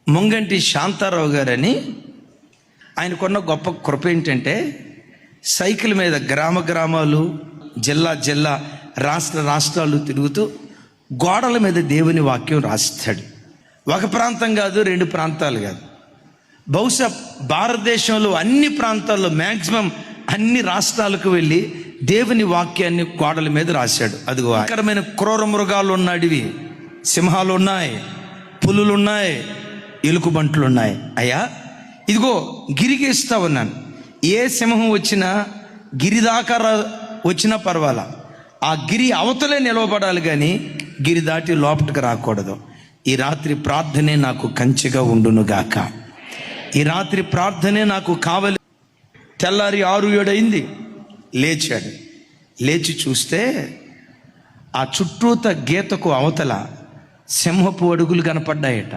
ముంగంటి శాంతారావు గారని, ఆయనకున్న గొప్ప కృప ఏంటంటే సైకిల్ మీద గ్రామాలు, జిల్లా రాష్ట్రాలు తిరుగుతూ గోడల మీద దేవుని వాక్యం రాస్తాడు. ఒక ప్రాంతం కాదు, 2 ప్రాంతాలు కాదు, బహుశా భారతదేశంలో అన్ని ప్రాంతాల్లో మ్యాక్సిమం అన్ని రాష్ట్రాలకు వెళ్ళి దేవుని వాక్యాన్ని గోడల మీద రాశాడు. అదిగో భయంకరమైన క్రూర మృగాలు ఉన్న అడవి, సింహాలు ఉన్నాయి, పులులు ఉన్నాయి, ఎలుకబంట్లు ఉన్నాయి. అయ్యా ఇదిగో గిరిగేస్తా ఉన్నాను, ఏ సింహం వచ్చినా గిరి దాకా వచ్చినా పర్వాలా, ఆ గిరి అవతలే నిలవబడాలి కానీ గిరి దాటి లోపలికి రాకూడదు. ఈ రాత్రి ప్రార్థనే నాకు కంచెగా ఉండునుగాక. ఈ రాత్రి ప్రార్థనే నాకు కావలి. తెల్లారి 6-7 అయింది, లేచాడు. లేచి చూస్తే ఆ చుట్టూత గీతకు అవతల సింహపు అడుగులు కనపడ్డాయట.